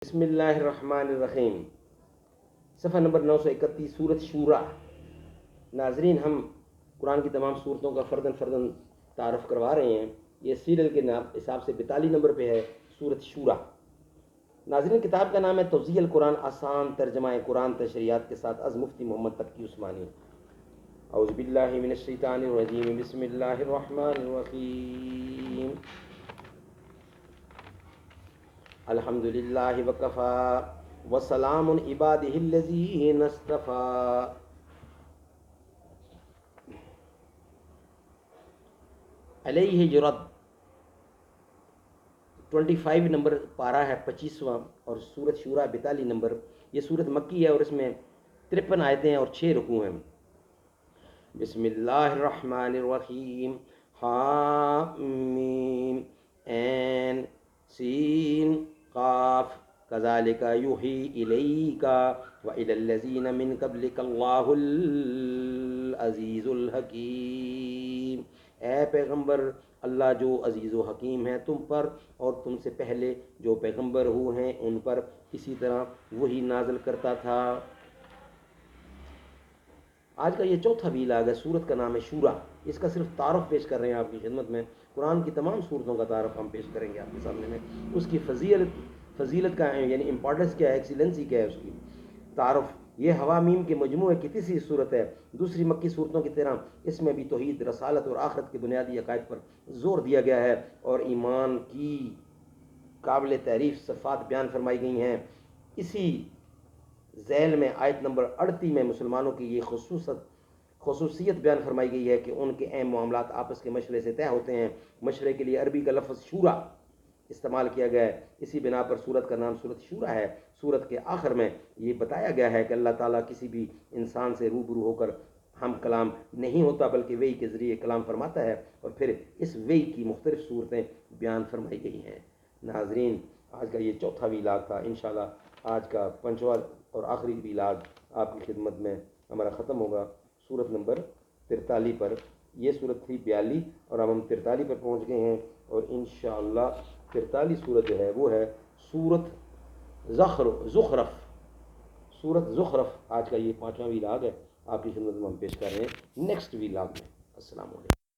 بسم اللہ الرحمن الرحیم، صفحہ نمبر 931، سورۃ شورا۔ ناظرین، ہم قرآن کی تمام صورتوں کا فرداً تعارف کروا رہے ہیں۔ یہ سیریل کے حساب سے 42 نمبر پہ ہے سورۃ شورا۔ ناظرین، کتاب کا نام ہے توضیح القرآن، آسان ترجمہ قرآن تشریحات کے ساتھ، از مفتی محمد تقی عثمانی۔ اعوذ باللہ من الشیطان الرجیم، بسم اللہ الرحمن الرحیم۔ الحمد للہ وکفی وسلام عبادہ الذین اصطفی۔ علیہ یرد 25 نمبر پارہ ہے، 25واں، اور سورۃ شورا 42 نمبر۔ یہ سورت مکی ہے اور اس میں 53 آیتیں ہیں اور 6 رکوع ہیں۔ بسم اللہ الرحمن الرحیم، حامیم عین سین قاف، کذالک یوحی الیک وإلی الذین من قبلک اللہ العزیز الحکیم۔ اے پیغمبر، اللہ جو عزیز و حکیم ہے تم پر اور تم سے پہلے جو پیغمبر ہوئے ہیں ان پر اسی طرح وہی نازل کرتا تھا۔ آج کا یہ چوتھا ویلاگ ہے، سورت کا نام ہے شورا۔ اس کا صرف تعارف پیش کر رہے ہیں آپ کی خدمت میں۔ قرآن کی تمام صورتوں کا تعارف ہم پیش کریں گے آپ کے سامنے میں، اس کی فضیلت کا یعنی امپورٹنس کیا ہے، ایکسیلنسی کیا ہے اس کی تعارف۔ یہ حوامیم کے مجموعے کی تیسری صورت ہے۔ دوسری مکی صورتوں کی طرح اس میں بھی توحید، رسالت اور آخرت کے بنیادی عقائد پر زور دیا گیا ہے اور ایمان کی قابل تعریف صفات بیان فرمائی گئی ہیں۔ اسی ذیل میں آیت نمبر 38 میں مسلمانوں کی یہ خصوصیت بیان فرمائی گئی ہے کہ ان کے اہم معاملات آپس کے مشورے سے طے ہوتے ہیں۔ مشورے کے لیے عربی کا لفظ شورا استعمال کیا گیا ہے، اسی بنا پر سورت کا نام سورت شورا ہے۔ سورت کے آخر میں یہ بتایا گیا ہے کہ اللہ تعالیٰ کسی بھی انسان سے روبرو ہو کر ہم کلام نہیں ہوتا بلکہ وحی کے ذریعے کلام فرماتا ہے، اور پھر اس وحی کی مختلف صورتیں بیان فرمائی گئی ہیں۔ ناظرین، آج کا یہ چوتھا ویلاگ تھا۔ انشاءاللہ آج کا 5واں اور آخری ویلاگ آپ کی خدمت میں ہمارا ختم ہوگا سورت نمبر 43 پر۔ یہ سورت تھی 42 اور اب ہم 43 پر پہنچ گئے ہیں، اور انشاءاللہ 43 سورت جو ہے وہ ہے سورت زخرف۔ سورت زخرف آج کا یہ 5واں ویلاگ ہے، آپ کی خدمت میں ہم پیش کر رہے ہیں نیکسٹ ویلاگ میں۔ السلام علیکم۔